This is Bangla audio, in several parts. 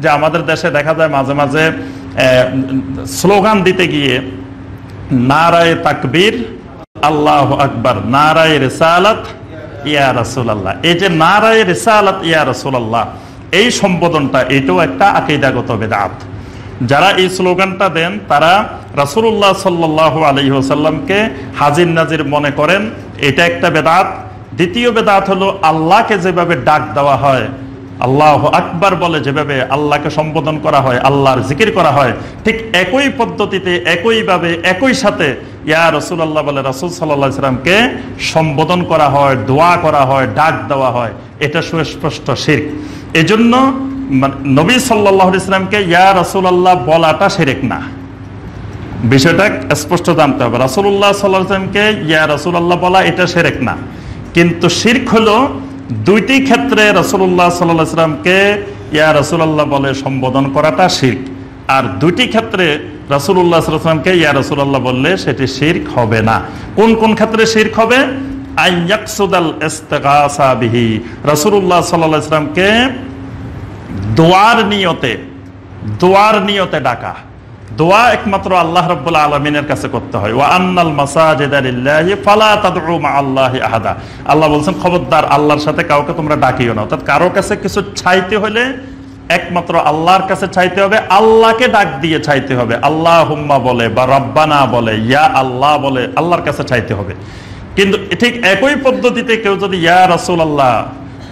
যে আমাদের দেশে দেখা যায় মাঝে মাঝে স্লোগান দিতে গিয়ে নারায়ে তাকবীর আল্লাহু আকবার, নারায়ে রিসালাত ইয়া রাসূলুল্লাহ, এই যে নারায়ে রিসালাত ইয়া রাসূলুল্লাহ এই সম্বোধনটা, এটাও একটা আকীদাগত বিদআত। যারা এই স্লোগানটা দেন তারা রাসূলুল্লাহ সাল্লাল্লাহু আলাইহি ওয়াসাল্লামকে হাজির নাজির মনে করেন, এটা একটা বেদাত। দ্বিতীয় বেদাত হলো আল্লাহকে যেভাবে ডাক দেওয়া হয়, আল্লাহু আকবার বলে যেভাবে আল্লাহকে সম্বোধন করা হয়, আল্লাহর জিকির করা হয়, ঠিক একই পদ্ধতিতে একইভাবে একই সাথে ইয়া রাসূলুল্লাহ বলে রাসূল সাল্লাল্লাহু আলাইহি ওয়াসাল্লামকে সম্বোধন করা হয়, দোয়া করা হয়, ডাক দেওয়া হয়, এটা সুস্পষ্ট শিরক। এজন্য নবী সাল্লাল্লাহু আলাইহি ওয়াসাল্লামকে ইয়া রাসূলুল্লাহ বলাটা শিরক না, বিষয়টা স্পষ্ট জানতে হবে। রাসূলুল্লাহ সাল্লাল্লাহু আলাইহি ওয়াসাল্লামকে ইয়া রাসূলুল্লাহ বলা এটা শিরক না, কিন্তু শিরক হলো দুইটি ক্ষেত্রে রাসূলুল্লাহ সাল্লাল্লাহু আলাইহি ওয়াসাল্লামকে ইয়া রাসূলুল্লাহ বলে সম্বোধন করাটা শিরক, আর দুইটি ক্ষেত্রে রাসূলুল্লাহ সাল্লাল্লাহু আলাইহি ওয়াসাল্লামকে ইয়া রাসূলুল্লাহ বললে সেটি শিরক হবে না। কোন কোন ক্ষেত্রে শিরক হবে? আইয়াকসুদাল ইস্তিগাসা বিহি, রাসূলুল্লাহ সাল্লাল্লাহু আলাইহি ওয়াসাল্লামকে দোয়ার নিয়তে ডাকা। দোয়া একমাত্র আল্লাহ রাব্বুল আলামিনের কাছে করতে হয়। ওয়া আন্নাল মাসাজিদা লিল্লাহি ফালা তাদউ মা আল্লাহি আহাদা, আল্লাহ বলেন খবরদার আল্লাহর সাথে কাউকে তোমরা ডাকিও না। অর্থাৎ কারো কাছে কিছু চাইতে হলে একমাত্র আল্লাহর কাছে চাইতে হবে, আল্লাহকে ডাক দিয়ে চাইতে হবে। আল্লাহুম্মা বলে বা রব্বানা বলে, ইয়া আল্লাহ বলে আল্লাহর কাছে চাইতে হবে। কিন্তু ঠিক একই পদ্ধতিতে কেউ যদি ইয়া রাসূলুল্লাহ,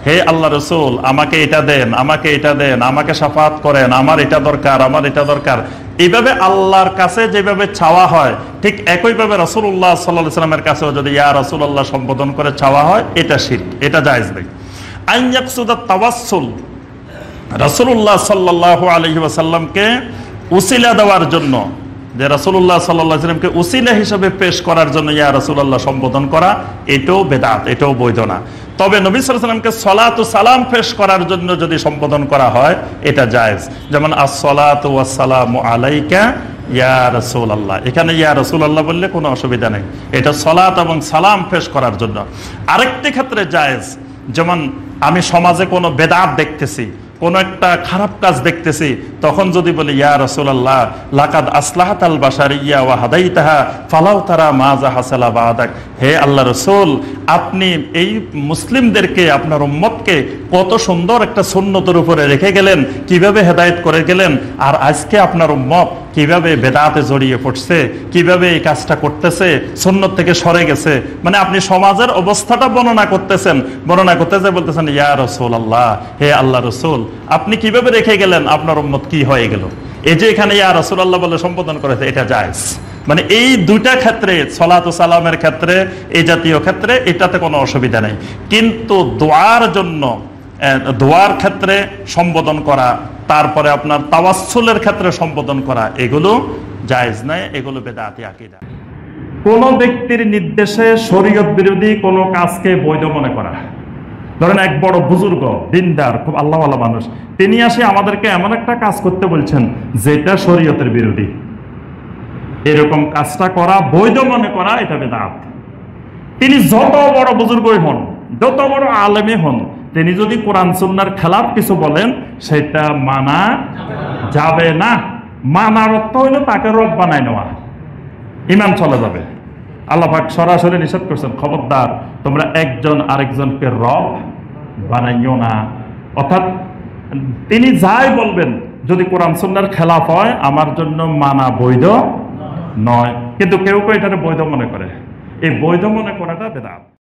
হে আল্লাহ রাসূল আমাকে এটা দেন, আমাকে এটা দেন, আমাকে শাফাত করেন, আমার এটা দরকার, আমার এটা দরকার, এইভাবে আল্লাহর কাছে যেভাবে চাওয়া হয় ঠিক একইভাবে রাসূলুল্লাহ সাল্লাল্লাহু আলাইহি ওয়াসাল্লামের কাছেও যদি ইয়া রাসূলুল্লাহ সম্বোধন করে চাওয়া হয়, এটা শিরক, এটা জায়েজ নেই। আন ইয়াকসুদাত তাওয়াসসুল, রাসূলুল্লাহ সাল্লাল্লাহু আলাইহি ওয়াসাল্লামকে উসিলা দেওয়ার জন্য, যে রাসূলুল্লাহ সাল্লাল্লাহু আলাইহি ওয়াসাল্লামকে উসিলা হিসেবে পেশ করার জন্য ইয়া রাসূলুল্লাহ সম্বোধন করা, এটাও বেদাত, এটাও বৈধ না। তবে নবী সাল্লাল্লাহু আলাইহি ওয়াসাল্লামকে সালাত ও সালাম পেশ করার জন্য যদি সম্বোধন করা হয় এটা জায়েজ। যেমন আসসালাতু ওয়াসসালামু আলাইকা ইয়া রাসূলুল্লাহ, এখানে ইয়া রাসূলুল্লাহ বললে কোনো অসুবিধা নেই, এটা সালাত এবং সালাম পেশ করার জন্য। আরেকটি ক্ষেত্রে জায়েজ, যেমন আমি সমাজে কোনো বেদাত দেখতেছি, কোন একটা খারাপ কাজ দেখতেছি, তখন যদি বলি ইয়া রাসূলুল্লাহ লাকাদ আসলাহাতাল বাশারিয়া ওয়া হাদাইতাহা ফালাউ তারা মাজা হাসালা বাদাক, হে আল্লাহ রাসূল আপনি এই মুসলিমদেরকে, আপনার উম্মতকে কত সুন্দর একটা সুন্নতের উপরে রেখে গেলেন, কিভাবে হেদায়েত করে গেলেন, আর আজকে আপনার উম্মত কিভাবে বেদাতে জড়িয়ে পড়ছে, কিভাবে এই কাজটা করতেছে, সুন্নত থেকে সরে গেছে। মানে আপনি সমাজের অবস্থাটা বর্ণনা করতেছেন, বর্ণনা করতে যে বলতেছেন ইয়া রাসূলুল্লাহ, হে আল্লাহ রাসূল আপনি কিভাবে রেখে গেলেন, আপনার উম্মত কি হয়ে গেল, এই যে এখানে ইয়া রাসূলুল্লাহ বলে সম্বোধন করেছে, এটা জায়েজ। মানে এই দুইটা ক্ষেত্রে, সালাত ও সালামের ক্ষেত্রে, এই জাতীয় ক্ষেত্রে এটাতে কোনো অসুবিধা নেই। কিন্তু দোয়ার জন্য, দোয়ার ক্ষেত্রে সম্বোধন করা, তারপরে আপনার তাওয়াসসুলের ক্ষেত্রে সম্বোধন করা, এগুলো জায়েজ নাই, এগুলো বেদাতি আকীদা। কোন ব্যক্তির নির্দেশে শরীয়ত বিরোধী কোনো কাজকে বৈধ মনে করা, ধরেন এক বড় বুজুর্গ দিনদার খুব আল্লাহওয়ালা মানুষ, তিনি আসে আমাদেরকে এমন একটা কাজ করতে বলছেন যেটা শরীয়তের বিরোধী, এরকম কাজটা করা বৈধ মনে করা, এটা বেদাত। তিনি যত বড় বুজুর্গই হন, যত বড় আলেমই হন, তিনি যদি কোরআন সুন্নাহর খেলাফ কিছু বলেন সেটা মানা যাবে না। মানার অর্থ হইল তাকে রব বানায় নেওয়া, ঈমান চলে যাবে। আল্লাহ পাক সরাসরি নিষেধ করছেন, খবরদার তোমরা একজন আরেকজনকে রব বানাইও না। অর্থাৎ তিনি যাই বলবেন যদি কোরআন সুন্নাহর খেলাফ হয় আমার জন্য মানা বৈধ নয়। কিন্তু কেউ কেউ এটাকে বৈধ মনে করে, এই বৈধ মনে করাটা বেদাত।